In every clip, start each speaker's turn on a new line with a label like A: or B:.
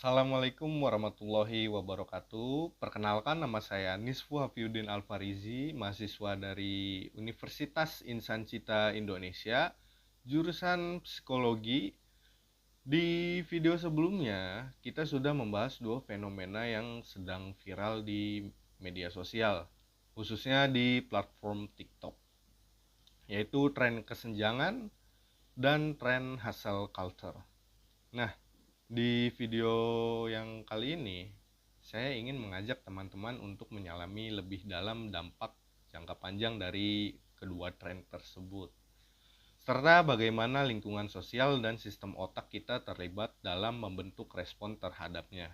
A: Assalamualaikum warahmatullahi wabarakatuh. Perkenalkan, nama saya Nisfu Hafiuddin Alfarizi, mahasiswa dari Universitas Insan Cita Indonesia, jurusan Psikologi. Di video sebelumnya, kita sudah membahas dua fenomena yang sedang viral di media sosial, khususnya di platform TikTok, yaitu tren kesenjangan dan tren hustle culture. Nah, di video yang kali ini, saya ingin mengajak teman-teman untuk menyelami lebih dalam dampak jangka panjang dari kedua tren tersebut, serta bagaimana lingkungan sosial dan sistem otak kita terlibat dalam membentuk respon terhadapnya.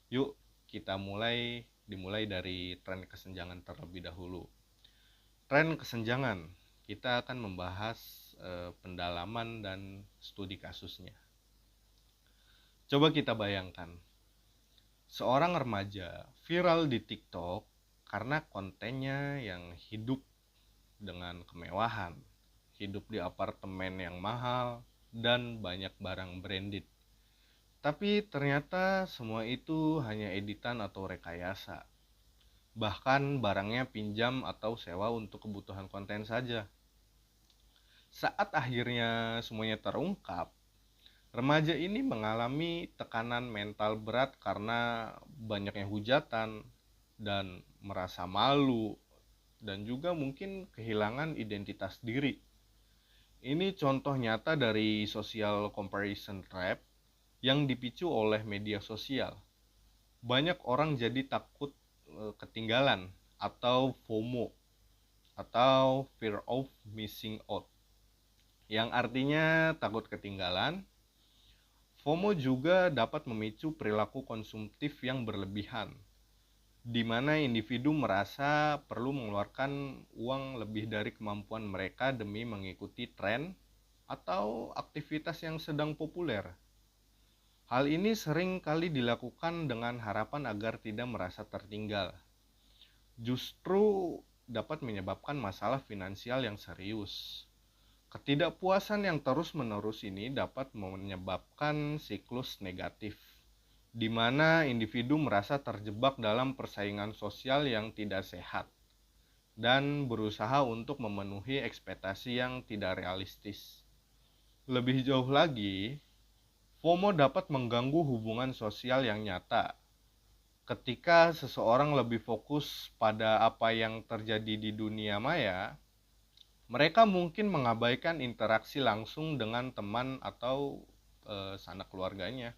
A: Yuk, kita dimulai dari tren kesenjangan terlebih dahulu. Tren kesenjangan, kita akan membahas pendalaman dan studi kasusnya. Coba kita bayangkan, seorang remaja viral di TikTok karena kontennya yang hidup dengan kemewahan, hidup di apartemen yang mahal, dan banyak barang branded. Tapi ternyata semua itu hanya editan atau rekayasa. Bahkan barangnya pinjam atau sewa untuk kebutuhan konten saja. Saat akhirnya semuanya terungkap, remaja ini mengalami tekanan mental berat karena banyaknya hujatan dan merasa malu dan juga mungkin kehilangan identitas diri. Ini contoh nyata dari social comparison trap yang dipicu oleh media sosial. Banyak orang jadi takut ketinggalan atau FOMO atau fear of missing out, yang artinya takut ketinggalan. FOMO juga dapat memicu perilaku konsumtif yang berlebihan, di mana individu merasa perlu mengeluarkan uang lebih dari kemampuan mereka demi mengikuti tren atau aktivitas yang sedang populer. Hal ini sering kali dilakukan dengan harapan agar tidak merasa tertinggal. Justru dapat menyebabkan masalah finansial yang serius. Ketidakpuasan yang terus-menerus ini dapat menyebabkan siklus negatif, di mana individu merasa terjebak dalam persaingan sosial yang tidak sehat dan berusaha untuk memenuhi ekspektasi yang tidak realistis. Lebih jauh lagi, FOMO dapat mengganggu hubungan sosial yang nyata. Ketika seseorang lebih fokus pada apa yang terjadi di dunia maya, mereka mungkin mengabaikan interaksi langsung dengan teman atau sanak keluarganya.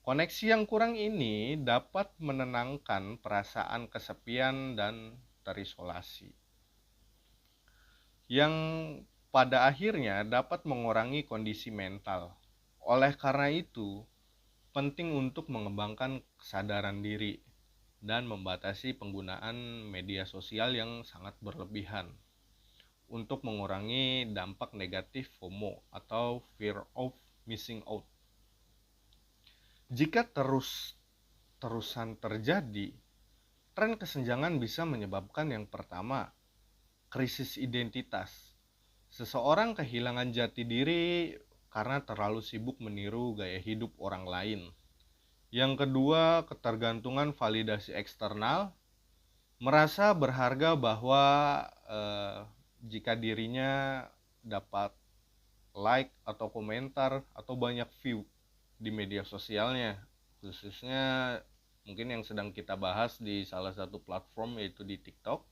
A: Koneksi yang kurang ini dapat menenangkan perasaan kesepian dan terisolasi, yang pada akhirnya dapat mengurangi kondisi mental. Oleh karena itu, penting untuk mengembangkan kesadaran diri dan membatasi penggunaan media sosial yang sangat berlebihan untuk mengurangi dampak negatif FOMO atau fear of missing out. Jika terus-terusan terjadi, tren kesenjangan bisa menyebabkan yang pertama, krisis identitas. Seseorang kehilangan jati diri karena terlalu sibuk meniru gaya hidup orang lain. Yang kedua, ketergantungan validasi eksternal, merasa berharga bahwa jika dirinya dapat like atau komentar atau banyak view di media sosialnya, khususnya mungkin yang sedang kita bahas di salah satu platform yaitu di TikTok,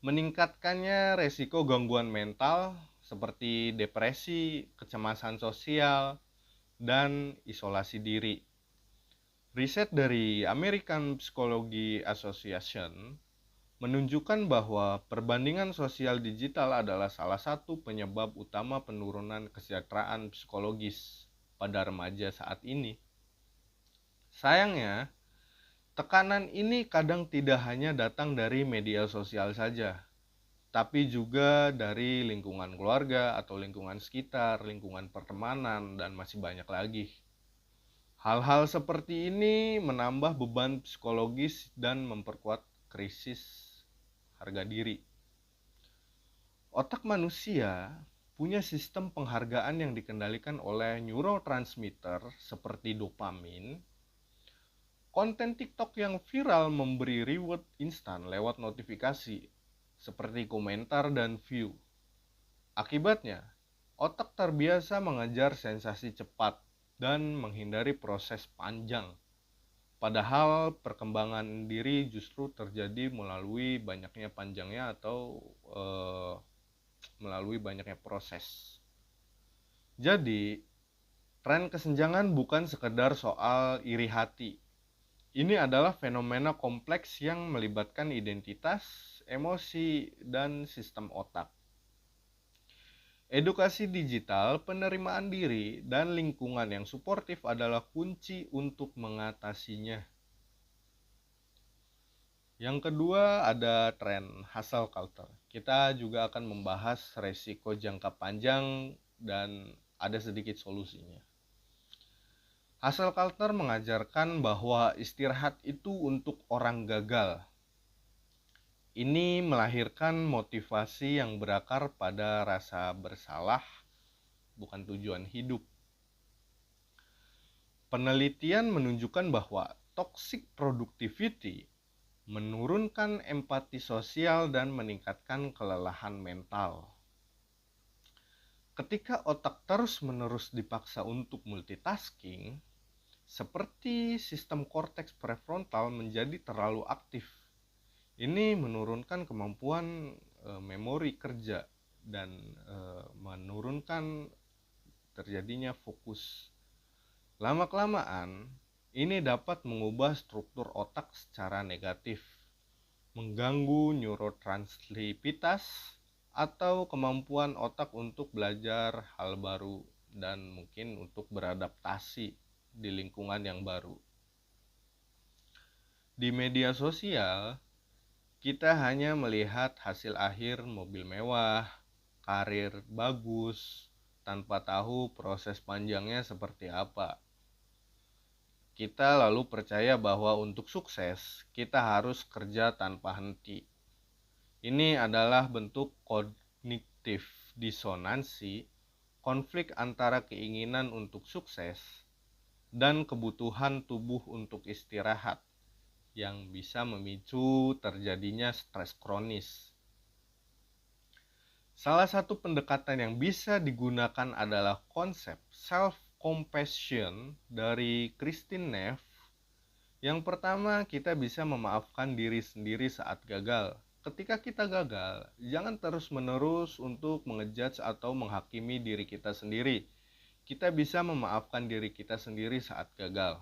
A: meningkatkannya resiko gangguan mental seperti depresi, kecemasan sosial, dan isolasi diri. Riset dari American Psychology Association menunjukkan bahwa perbandingan sosial digital adalah salah satu penyebab utama penurunan kesejahteraan psikologis pada remaja saat ini. Sayangnya, tekanan ini kadang tidak hanya datang dari media sosial saja, tapi juga dari lingkungan keluarga atau lingkungan sekitar, lingkungan pertemanan, dan masih banyak lagi. Hal-hal seperti ini menambah beban psikologis dan memperkuat krisis harga diri. Otak manusia punya sistem penghargaan yang dikendalikan oleh neurotransmitter seperti dopamin. Konten TikTok yang viral memberi reward instan lewat notifikasi, seperti komentar dan view. Akibatnya, otak terbiasa mengejar sensasi cepat dan menghindari proses panjang. Padahal perkembangan diri justru terjadi melalui banyaknya panjangnya atau melalui banyaknya proses. Jadi, tren kesenjangan bukan sekedar soal iri hati. Ini adalah fenomena kompleks yang melibatkan identitas, emosi, dan sistem otak. Edukasi digital, penerimaan diri, dan lingkungan yang suportif adalah kunci untuk mengatasinya. Yang kedua ada tren hustle culture. Kita juga akan membahas resiko jangka panjang dan ada sedikit solusinya. Hustle culture mengajarkan bahwa istirahat itu untuk orang gagal. Ini melahirkan motivasi yang berakar pada rasa bersalah, bukan tujuan hidup. Penelitian menunjukkan bahwa toxic productivity menurunkan empati sosial dan meningkatkan kelelahan mental. Ketika otak terus-menerus dipaksa untuk multitasking, seperti sistem korteks prefrontal menjadi terlalu aktif. Ini menurunkan kemampuan memori kerja dan menurunkan terjadinya fokus. Lama-kelamaan, ini dapat mengubah struktur otak secara negatif, mengganggu neurotranslipitas atau kemampuan otak untuk belajar hal baru dan mungkin untuk beradaptasi di lingkungan yang baru. Di media sosial, kita hanya melihat hasil akhir mobil mewah, karir bagus, tanpa tahu proses panjangnya seperti apa. Kita lalu percaya bahwa untuk sukses, kita harus kerja tanpa henti. Ini adalah bentuk kognitif disonansi, konflik antara keinginan untuk sukses dan kebutuhan tubuh untuk istirahat yang bisa memicu terjadinya stres kronis. Salah satu pendekatan yang bisa digunakan adalah konsep self-compassion dari Kristin Neff. Yang pertama, kita bisa memaafkan diri sendiri saat gagal. Ketika kita gagal, jangan terus-menerus untuk mengejudge atau menghakimi diri kita sendiri. Kita bisa memaafkan diri kita sendiri saat gagal.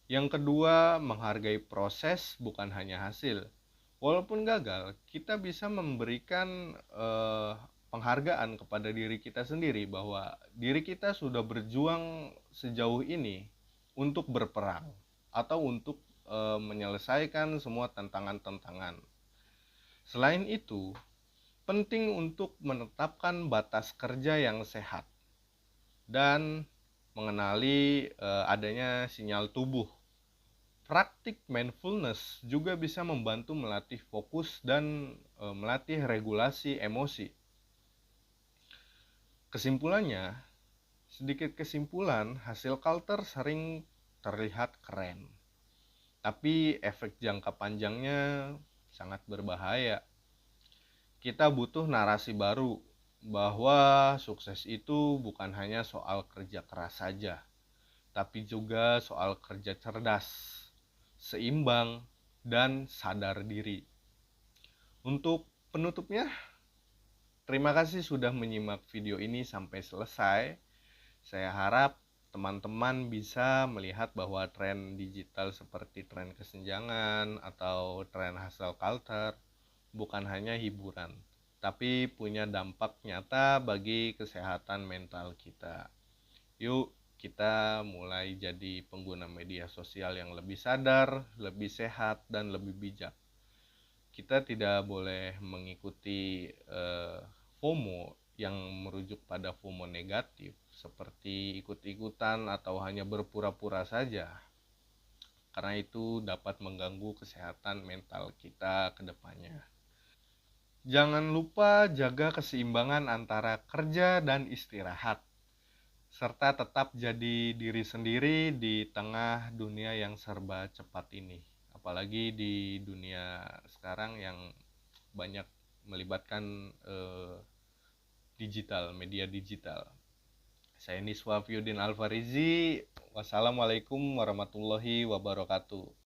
A: Yang kedua, menghargai proses bukan hanya hasil. Walaupun gagal, kita bisa memberikan penghargaan kepada diri kita sendiri bahwa diri kita sudah berjuang sejauh ini untuk berperang atau untuk menyelesaikan semua tantangan-tantangan. Selain itu, penting untuk menetapkan batas kerja yang sehat dan mengenali adanya sinyal tubuh. Praktik mindfulness juga bisa membantu melatih fokus dan melatih regulasi emosi. Kesimpulannya, sedikit kesimpulan, hasil culture sering terlihat keren. Tapi efek jangka panjangnya sangat berbahaya. Kita butuh narasi baru bahwa sukses itu bukan hanya soal kerja keras saja, tapi juga soal kerja cerdas, seimbang, dan sadar diri. Untuk penutupnya, terima kasih sudah menyimak video ini sampai selesai. Saya harap teman-teman bisa melihat bahwa tren digital seperti tren kesenjangan atau tren hustle culture bukan hanya hiburan, tapi punya dampak nyata bagi kesehatan mental kita. Yuk, kita mulai jadi pengguna media sosial yang lebih sadar, lebih sehat, dan lebih bijak. Kita tidak boleh mengikuti FOMO yang merujuk pada FOMO negatif, seperti ikut-ikutan atau hanya berpura-pura saja. Karena itu dapat mengganggu kesehatan mental kita ke depannya. Jangan lupa jaga keseimbangan antara kerja dan istirahat, serta tetap jadi diri sendiri di tengah dunia yang serba cepat ini. Apalagi di dunia sekarang yang banyak melibatkan digital, media digital. Saya Niswa Fiudin Alfarizi. Wassalamualaikum warahmatullahi wabarakatuh.